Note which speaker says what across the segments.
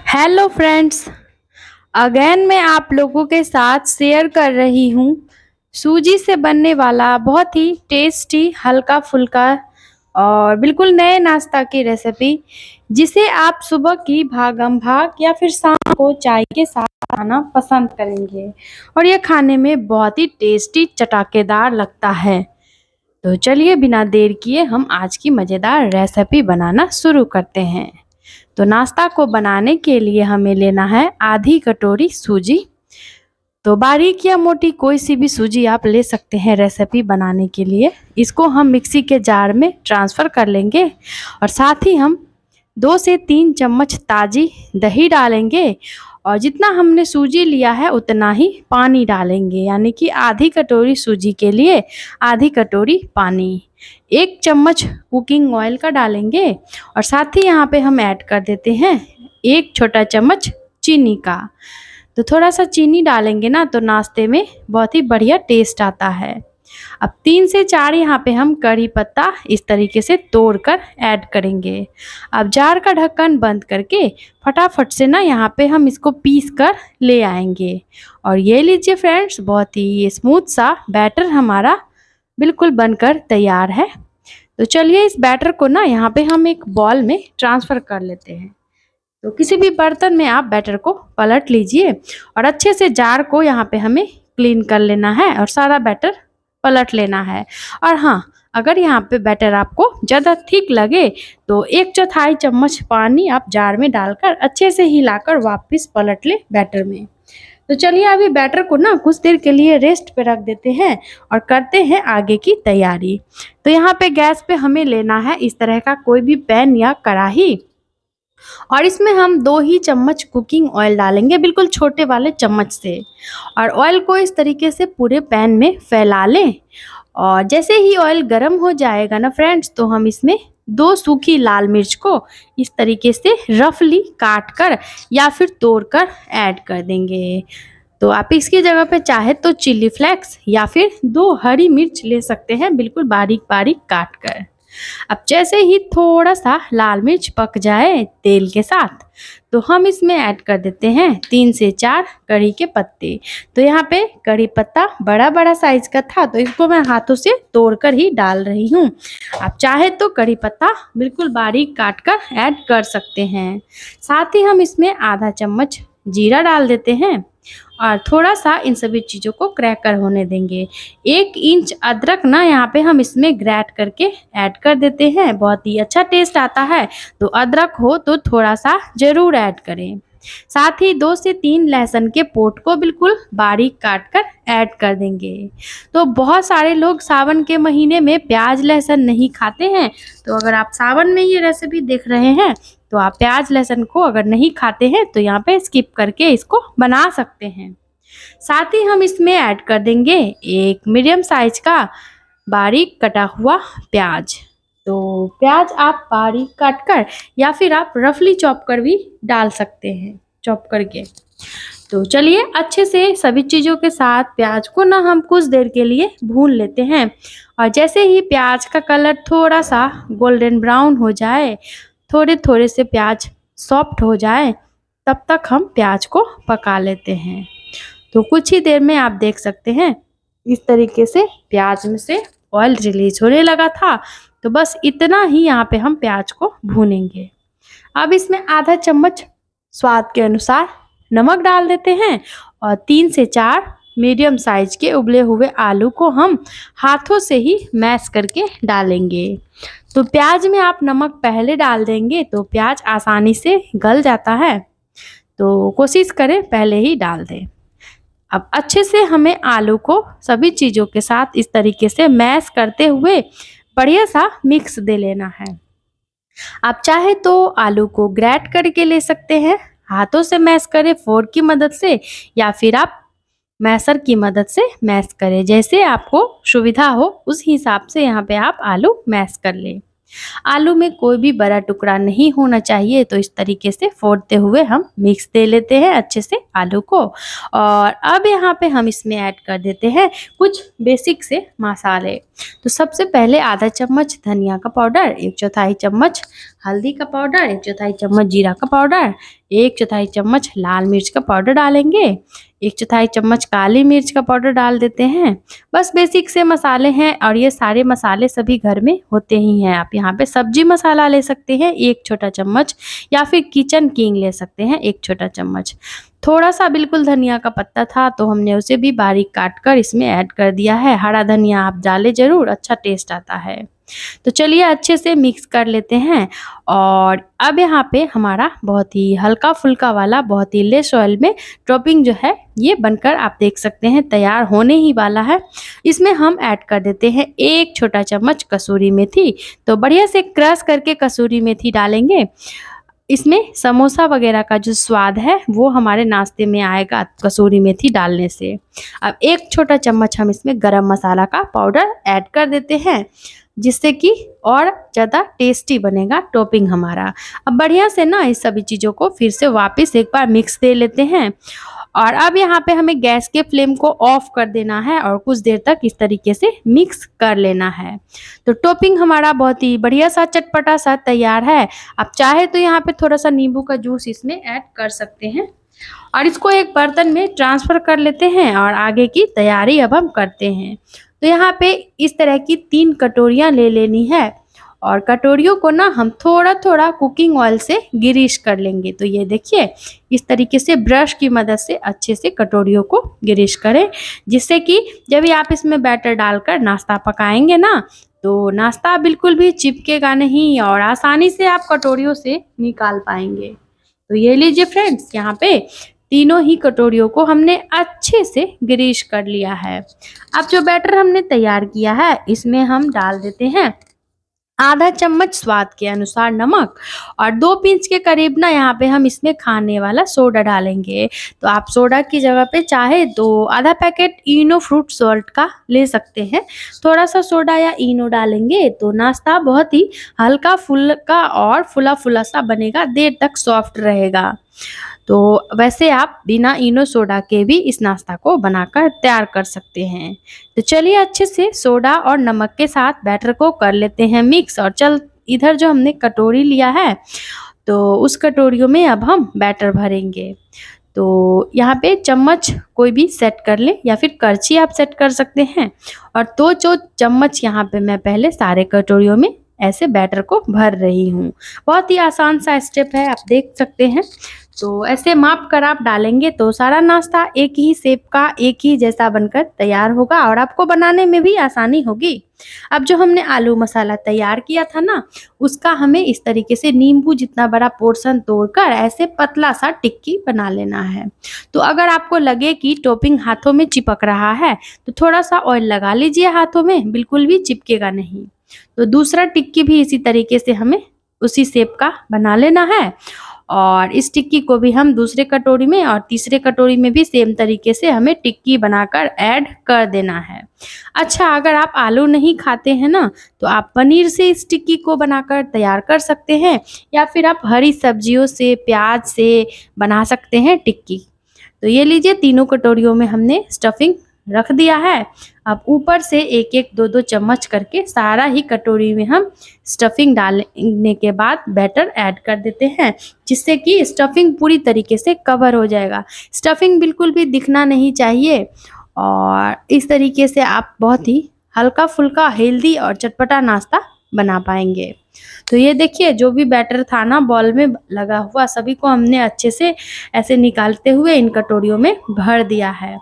Speaker 1: Hello friends. Again मैं आप लोगों के साथ शेयर कर रही हूँ सूजी से बनने वाला बहुत ही टेस्टी हल्का फुल्का और बिल्कुल नए नाश्ता की रेसिपी, जिसे आप सुबह की भागम भाग या फिर शाम को चाय के साथ खाना पसंद करेंगे। और ये खाने में बहुत ही टेस्टी चटाकेदार लगता है। तो चलिए बिना देर किए हम आज की मज़ेदार रेसिपी बनाना शुरू करते हैं। तो नाश्ता को बनाने के लिए हमें लेना है आधी कटोरी सूजी। तो बारीक या मोटी कोई सी भी सूजी आप ले सकते हैं रेसिपी बनाने के लिए। इसको हम मिक्सी के जार में ट्रांसफ़र कर लेंगे और साथ ही हम 2 से 3 चम्मच ताज़ी दही डालेंगे और जितना हमने सूजी लिया है उतना ही पानी डालेंगे, यानी कि आधी कटोरी सूजी के लिए आधी कटोरी पानी। 1 चम्मच कुकिंग ऑयल का डालेंगे और साथ ही यहाँ पे हम ऐड कर देते हैं 1 छोटा चम्मच चीनी का। तो थोड़ा सा चीनी डालेंगे ना तो नाश्ते में बहुत ही बढ़िया टेस्ट आता है। अब 3 से 4 यहाँ पे हम कड़ी पत्ता इस तरीके से तोड़कर ऐड करेंगे। अब जार का ढक्कन बंद करके फटाफट से ना यहाँ पे हम इसको पीस कर ले आएंगे। और ये लीजिए फ्रेंड्स, बहुत ही स्मूथ सा बैटर हमारा बिल्कुल बनकर तैयार है। तो चलिए इस बैटर को ना यहाँ पे हम एक बॉल में ट्रांसफ़र कर लेते हैं। तो किसी भी बर्तन में आप बैटर को पलट लीजिए और अच्छे से जार को यहाँ पे हमें क्लीन कर लेना है और सारा बैटर पलट लेना है। और हाँ, अगर यहाँ पे बैटर आपको ज़्यादा थिक लगे तो 1/4 चम्मच पानी आप जार में डालकर अच्छे से हिलाकर वापस पलट ले बैटर में। तो चलिए अभी बैटर को ना कुछ देर के लिए रेस्ट पे रख देते हैं और करते हैं आगे की तैयारी। तो यहाँ पे गैस पे हमें लेना है इस तरह का कोई भी पैन या कढ़ाई और इसमें हम 2 ही चम्मच कुकिंग ऑयल डालेंगे, बिल्कुल छोटे वाले चम्मच से। और ऑयल को इस तरीके से पूरे पैन में फैला लें और जैसे ही ऑयल गर्म हो जाएगा ना फ्रेंड्स, तो हम इसमें 2 सूखी लाल मिर्च को इस तरीके से रफली काट कर या फिर तोड़कर ऐड कर देंगे। तो आप इसकी जगह पे चाहे तो चिली फ्लेक्स या फिर 2 हरी मिर्च ले सकते हैं, बिल्कुल बारीक बारीक काट कर। अब जैसे ही थोड़ा सा लाल मिर्च पक जाए तेल के साथ, तो हम इसमें ऐड कर देते हैं 3 से 4 कड़ी के पत्ते। तो यहाँ पे कड़ी पत्ता बड़ा बड़ा साइज का था तो इसको मैं हाथों से तोड़कर ही डाल रही हूँ। आप चाहे तो कड़ी पत्ता बिल्कुल बारीक काट कर ऐड कर सकते हैं। साथ ही हम इसमें आधा चम्मच जीरा डाल देते हैं और थोड़ा सा इन सभी चीज़ों को क्रैकर होने देंगे। 1 इंच अदरक ना यहाँ पे हम इसमें ग्रेट करके ऐड कर देते हैं, बहुत ही अच्छा टेस्ट आता है। तो अदरक हो तो थोड़ा सा ज़रूर ऐड करें। साथ ही 2 से 3 लहसुन के पोट को बिल्कुल बारीक काट कर ऐड कर देंगे। तो बहुत सारे लोग सावन के महीने में प्याज लहसुन नहीं खाते हैं, तो अगर आप सावन में ये रेसिपी देख रहे हैं तो आप प्याज लहसुन को अगर नहीं खाते हैं तो यहाँ पे स्किप करके इसको बना सकते हैं। साथ ही हम इसमें ऐड कर देंगे 1 मीडियम साइज का बारीक कटा हुआ प्याज। तो प्याज आप बारीक काट कर या फिर आप रफली चॉप कर भी डाल सकते हैं, चॉप करके। तो चलिए अच्छे से सभी चीज़ों के साथ प्याज को ना हम कुछ देर के लिए भून लेते हैं। और जैसे ही प्याज का कलर थोड़ा सा गोल्डन ब्राउन हो जाए, थोड़े थोड़े से प्याज सॉफ्ट हो जाए, तब तक हम प्याज को पका लेते हैं। तो कुछ ही देर में आप देख सकते हैं इस तरीके से प्याज में से ऑयल रिलीज होने लगा था। तो बस इतना ही यहाँ पे हम प्याज को भूनेंगे। अब इसमें आधा चम्मच स्वाद के अनुसार नमक डाल देते हैं और 3 से 4 मीडियम साइज के उबले हुए आलू को हम हाथों से ही मैश करके डालेंगे। तो प्याज में आप नमक पहले डाल देंगे तो प्याज आसानी से गल जाता है, तो कोशिश करें पहले ही डाल दें। अब अच्छे से हमें आलू को सभी चीज़ों के साथ इस तरीके से मैश करते हुए बढ़िया सा मिक्स दे लेना है। आप चाहे तो आलू को ग्रेट करके ले सकते हैं, हाथों से मैश करें फोर्क की मदद से, या फिर आप मैशर की मदद से मैश करें। जैसे आपको सुविधा हो उस हिसाब से यहाँ पे आप आलू मैश कर लें। आलू में कोई भी बड़ा टुकड़ा नहीं होना चाहिए, तो इस तरीके से फोड़ते हुए हम मिक्स दे लेते हैं अच्छे से आलू को। और अब यहाँ पे हम इसमें ऐड कर देते हैं कुछ बेसिक से मसाले। तो सबसे पहले आधा चम्मच धनिया का पाउडर, 1/4 चम्मच हल्दी का पाउडर, 1/4 चम्मच जीरा का पाउडर, 1/4 चम्मच लाल मिर्च का पाउडर डालेंगे, 1/4 चम्मच काली मिर्च का पाउडर डाल देते हैं। बस बेसिक से मसाले हैं और ये सारे मसाले सभी घर में होते ही हैं। आप यहाँ पे सब्जी मसाला ले सकते हैं 1 छोटा चम्मच, या फिर किचन किंग ले सकते हैं 1 छोटा चम्मच। थोड़ा सा बिल्कुल धनिया का पत्ता था तो हमने उसे भी बारीक काट कर इसमें ऐड कर दिया है। हरा धनिया आप डालें ज़रूर, अच्छा टेस्ट आता है। तो चलिए अच्छे से मिक्स कर लेते हैं। और अब यहाँ पे हमारा बहुत ही हल्का फुल्का वाला, बहुत ही लेस ऑयल में टॉपिंग जो है ये बनकर आप देख सकते हैं तैयार होने ही वाला है। इसमें हम ऐड कर देते हैं 1 छोटा चम्मच कसूरी मेथी। तो बढ़िया से क्रश करके कसूरी मेथी डालेंगे। इसमें समोसा वगैरह का जो स्वाद है वो हमारे नाश्ते में आएगा कसूरी मेथी डालने से। अब 1 छोटा चम्मच हम इसमें गरम मसाला का पाउडर ऐड कर देते हैं, जिससे कि और ज़्यादा टेस्टी बनेगा टॉपिंग हमारा। अब बढ़िया से ना इस सभी चीज़ों को फिर से वापस एक बार मिक्स दे लेते हैं। और अब यहाँ पे हमें गैस के फ्लेम को ऑफ कर देना है और कुछ देर तक इस तरीके से मिक्स कर लेना है। तो टॉपिंग हमारा बहुत ही बढ़िया सा चटपटा सा तैयार है। आप चाहे तो यहाँ पे थोड़ा सा नींबू का जूस इसमें ऐड कर सकते हैं। और इसको एक बर्तन में ट्रांसफ़र कर लेते हैं और आगे की तैयारी अब हम करते हैं। तो यहाँ पे इस तरह की 3 कटोरियाँ ले लेनी है और कटोरियों को ना हम थोड़ा थोड़ा कुकिंग ऑयल से ग्रीस कर लेंगे। तो ये देखिए इस तरीके से ब्रश की मदद से अच्छे से कटोरियों को ग्रीस करें, जिससे कि जब भी आप इसमें बैटर डालकर नाश्ता पकाएंगे ना तो नाश्ता बिल्कुल भी चिपकेगा नहीं और आसानी से आप कटोरियों से निकाल पाएंगे। तो ये लीजिए फ्रेंड्स, यहाँ पे तीनों ही कटोरियों को हमने अच्छे से ग्रीस कर लिया है। अब जो बैटर हमने तैयार किया है इसमें हम डाल देते हैं आधा चम्मच स्वाद के अनुसार नमक और 2 पिंच के करीब ना यहाँ पे हम इसमें खाने वाला सोडा डालेंगे। तो आप सोडा की जगह पे चाहे तो आधा पैकेट इनो फ्रूट सॉल्ट का ले सकते हैं। थोड़ा सा सोडा या इनो डालेंगे तो नाश्ता बहुत ही हल्का फुल्का और फुला फुला सा बनेगा, देर तक सॉफ्ट रहेगा। तो वैसे आप बिना इनो सोडा के भी इस नाश्ता को बनाकर तैयार कर सकते हैं। तो चलिए अच्छे से सोडा और नमक के साथ बैटर को कर लेते हैं मिक्स। और इधर जो हमने कटोरी लिया है तो उस कटोरियों में अब हम बैटर भरेंगे। तो यहाँ पे चम्मच कोई भी सेट कर ले या फिर करछी आप सेट कर सकते हैं। और 2 चम्मच यहाँ पे मैं पहले सारे कटोरियों में ऐसे बैटर को भर रही हूँ। बहुत ही आसान सा स्टेप है, आप देख सकते हैं। तो ऐसे माप कर आप डालेंगे तो सारा नाश्ता एक ही शेप का, एक ही जैसा बनकर तैयार होगा और आपको बनाने में भी आसानी होगी। अब जो हमने आलू मसाला तैयार किया था ना, उसका हमें इस तरीके से नींबू जितना बड़ा पोर्शन तोड़कर ऐसे पतला सा टिक्की बना लेना है। तो अगर आपको लगे कि टॉपिंग हाथों में चिपक रहा है तो थोड़ा सा ऑयल लगा लीजिए हाथों में, बिल्कुल भी चिपकेगा नहीं। तो दूसरा टिक्की भी इसी तरीके से हमें उसी शेप का बना लेना है और इस टिक्की को भी हम दूसरे कटोरी में और तीसरे कटोरी में भी सेम तरीके से हमें टिक्की बनाकर ऐड कर देना है। अच्छा, अगर आप आलू नहीं खाते हैं ना तो आप पनीर से इस टिक्की को बनाकर तैयार कर सकते हैं, या फिर आप हरी सब्जियों से, प्याज से बना सकते हैं टिक्की। तो ये लीजिए तीनों कटोरियों में हमने स्टफिंग रख दिया है। अब ऊपर से 1-1, 2-2 चम्मच करके सारा ही कटोरी में हम स्टफिंग डालने के बाद बैटर ऐड कर देते हैं, जिससे कि स्टफिंग पूरी तरीके से कवर हो जाएगा। स्टफिंग बिल्कुल भी दिखना नहीं चाहिए और इस तरीके से आप बहुत ही हल्का फुल्का, हेल्दी और चटपटा नाश्ता बना पाएंगे। तो ये देखिए जो भी बैटर था ना बॉल में लगा हुआ, सभी को हमने अच्छे से ऐसे निकालते हुए इन कटोरियों में भर दिया है।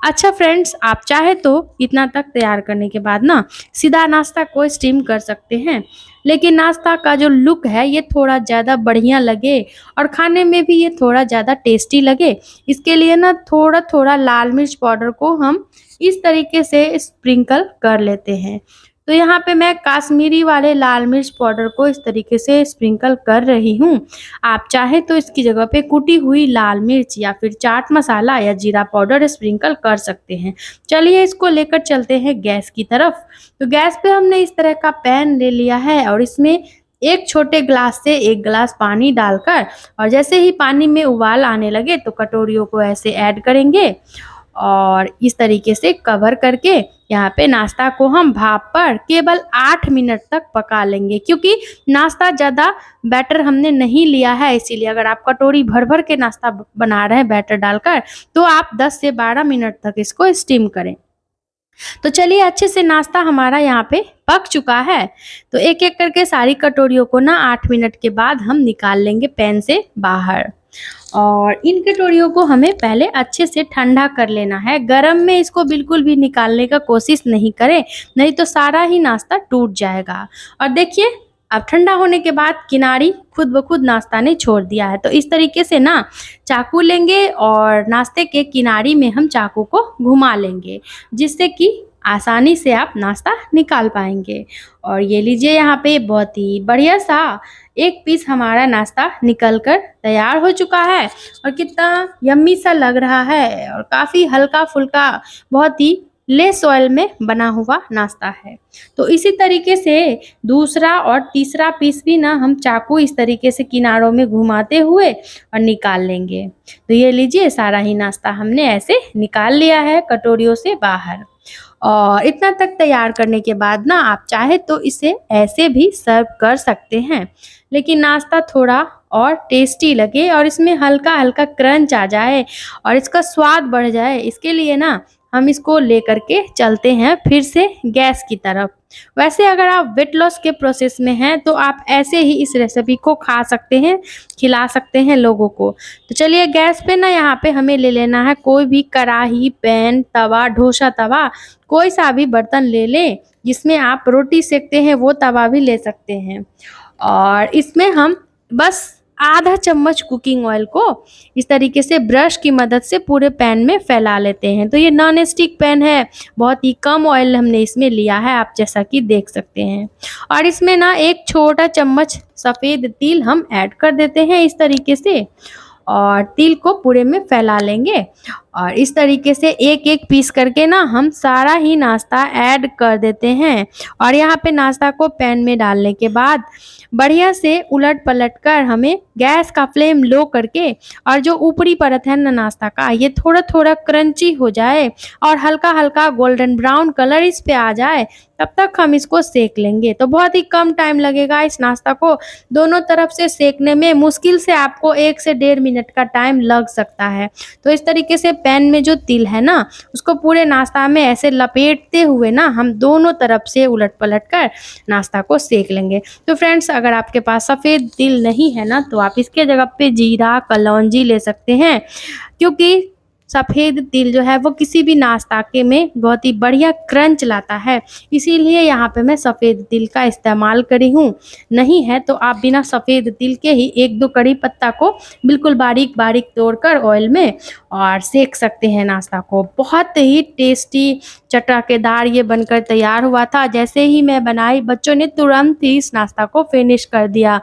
Speaker 1: अच्छा फ्रेंड्स, आप चाहे तो इतना तक तैयार करने के बाद ना सीधा नाश्ता को स्टीम कर सकते हैं, लेकिन नाश्ता का जो लुक है ये थोड़ा ज़्यादा बढ़िया लगे और खाने में भी ये थोड़ा ज़्यादा टेस्टी लगे, इसके लिए ना थोड़ा थोड़ा लाल मिर्च पाउडर को हम इस तरीके से स्प्रिंकल कर लेते हैं। तो यहाँ पे मैं काश्मीरी वाले लाल मिर्च पाउडर को इस तरीके से स्प्रिंकल कर रही हूँ। आप चाहे तो इसकी जगह पे कुटी हुई लाल मिर्च या फिर चाट मसाला या जीरा पाउडर स्प्रिंकल कर सकते हैं। चलिए इसको लेकर चलते हैं गैस की तरफ। तो गैस पे हमने इस तरह का पैन ले लिया है और इसमें एक छोटे ग्लास से 1 गिलास पानी डालकर, और जैसे ही पानी में उबाल आने लगे तो कटोरियों को ऐसे ऐड करेंगे और इस तरीके से कवर करके यहाँ पे नाश्ता को हम भाप पर केवल 8 मिनट तक पका लेंगे, क्योंकि नाश्ता ज़्यादा बैटर हमने नहीं लिया है, इसीलिए अगर आप कटोरी भर भर के नाश्ता बना रहे हैं बैटर डालकर, तो आप 10 से 12 मिनट तक इसको स्टीम करें। तो चलिए, अच्छे से नाश्ता हमारा यहाँ पे पक चुका है। तो एक एक करके सारी कटोरियों को ना 8 मिनट के बाद हम निकाल लेंगे पैन से बाहर, और इन कटोरियों को हमें पहले अच्छे से ठंडा कर लेना है। गरम में इसको बिल्कुल भी निकालने का कोशिश नहीं करें, नहीं तो सारा ही नाश्ता टूट जाएगा। और देखिए, अब ठंडा होने के बाद किनारी खुद ब खुद नाश्ता ने छोड़ दिया है। तो इस तरीके से ना चाकू लेंगे और नाश्ते के किनारी में हम चाकू को घुमा लेंगे, जिससे कि आसानी से आप नाश्ता निकाल पाएंगे। और ये लीजिए, यहाँ पे बहुत ही बढ़िया सा एक पीस हमारा नाश्ता निकल कर तैयार हो चुका है, और कितना यम्मी सा लग रहा है, और काफ़ी हल्का फुल्का, बहुत ही लेस ऑयल में बना हुआ नाश्ता है। तो इसी तरीके से दूसरा और तीसरा पीस भी ना हम चाकू इस तरीके से किनारों में घुमाते हुए और निकाल लेंगे। तो ये लीजिए, सारा ही नाश्ता हमने ऐसे निकाल लिया है कटोरियों से बाहर। और इतना तक तैयार करने के बाद ना आप चाहे तो इसे ऐसे भी सर्व कर सकते हैं, लेकिन नाश्ता थोड़ा और टेस्टी लगे और इसमें हल्का हल्का क्रंच आ जाए और इसका स्वाद बढ़ जाए, इसके लिए ना हम इसको लेकर के चलते हैं फिर से गैस की तरफ। वैसे अगर आप वेट लॉस के प्रोसेस में हैं तो आप ऐसे ही इस रेसिपी को खा सकते हैं, खिला सकते हैं लोगों को। तो चलिए, गैस पे ना यहाँ पे हमें ले लेना है कोई भी कढ़ाई, पैन, तवा, डोसा तवा, कोई सा भी बर्तन ले लें। जिसमें आप रोटी सेकते हैं वो तवा भी ले सकते हैं, और इसमें हम बस आधा चम्मच कुकिंग ऑयल को इस तरीके से ब्रश की मदद से पूरे पैन में फैला लेते हैं। तो ये नॉन स्टिक पैन है, बहुत ही कम ऑयल हमने इसमें लिया है, आप जैसा कि देख सकते हैं। और इसमें ना एक छोटा चम्मच सफ़ेद तिल हम ऐड कर देते हैं इस तरीके से, और तिल को पूरे में फैला लेंगे। और इस तरीके से एक एक पीस करके ना हम सारा ही नाश्ता ऐड कर देते हैं। और यहाँ पे नाश्ता को पैन में डालने के बाद बढ़िया से उलट पलट कर हमें गैस का फ्लेम लो करके, और जो ऊपरी परत है ना नाश्ता का, ये थोड़ा थोड़ा क्रंची हो जाए और हल्का हल्का गोल्डन ब्राउन कलर इस पे आ जाए, तब तक हम इसको सेक लेंगे। तो बहुत ही कम टाइम लगेगा इस नाश्ता को दोनों तरफ से सेकने में, मुश्किल से आपको 1 से 1.5 मिनट का टाइम लग सकता है। तो इस तरीके से पैन में जो तिल है ना, उसको पूरे नाश्ता में ऐसे लपेटते हुए ना हम दोनों तरफ से उलट पलट कर नाश्ता को सेक लेंगे। तो फ्रेंड्स, अगर आपके पास सफ़ेद तिल नहीं है ना, तो आप इसके जगह पे जीरा, कलौंजी ले सकते हैं, क्योंकि सफ़ेद तिल जो है वो किसी भी नाश्ता के में बहुत ही बढ़िया क्रंच लाता है, इसीलिए यहाँ पे मैं सफ़ेद तिल का इस्तेमाल करी हूँ। नहीं है तो आप बिना सफ़ेद तिल के ही 1-2 कड़ी पत्ता को बिल्कुल बारीक बारीक तोड़कर ऑयल में और सेक सकते हैं नाश्ता को। बहुत ही टेस्टी चटकेदार ये बनकर तैयार हुआ था। जैसे ही मैं बनाई, बच्चों ने तुरंत ही इस नाश्ता को फिनिश कर दिया।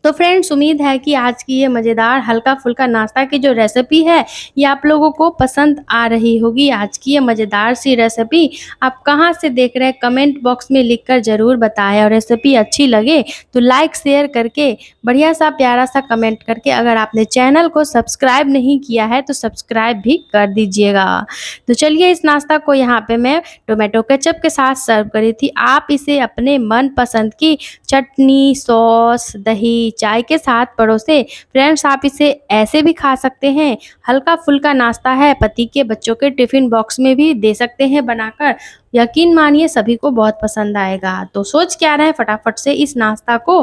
Speaker 1: तो फ्रेंड्स, उम्मीद है कि आज की ये मज़ेदार हल्का फुल्का नाश्ता की जो रेसिपी है ये आप लोगों को पसंद आ रही होगी। आज की ये मज़ेदार सी रेसिपी आप कहाँ से देख रहे हैं कमेंट बॉक्स में लिखकर ज़रूर बताएं, और रेसिपी अच्छी लगे तो लाइक शेयर करके बढ़िया सा प्यारा सा कमेंट करके, अगर आपने चैनल को सब्सक्राइब नहीं किया है तो सब्सक्राइब भी कर दीजिएगा। तो चलिए, इस नाश्ता को यहाँ पे मैं टोमेटो केचप के साथ सर्व करी थी। आप इसे अपने मन पसंद की चटनी, सॉस, दही, चाय के साथ परोसे। फ्रेंड्स, आप इसे ऐसे भी खा सकते हैं, हल्का फुल्का नाश्ता है, पति के, बच्चों के टिफ़िन बॉक्स में भी दे सकते हैं बनाकर। यकीन मानिए सभी को बहुत पसंद आएगा। तो सोच क्या रहे, फटाफट से इस नाश्ता को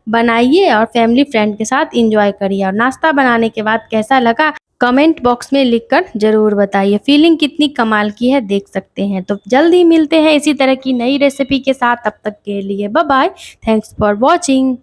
Speaker 1: बनाइए और फैमिली फ्रेंड के साथ एंजॉय करिए। और नाश्ता बनाने के बाद कैसा लगा कमेंट बॉक्स में लिखकर ज़रूर बताइए। फीलिंग कितनी कमाल की है देख सकते हैं। तो जल्द ही मिलते हैं इसी तरह की नई रेसिपी के साथ, तब तक के लिए bye bye. Thanks for watching.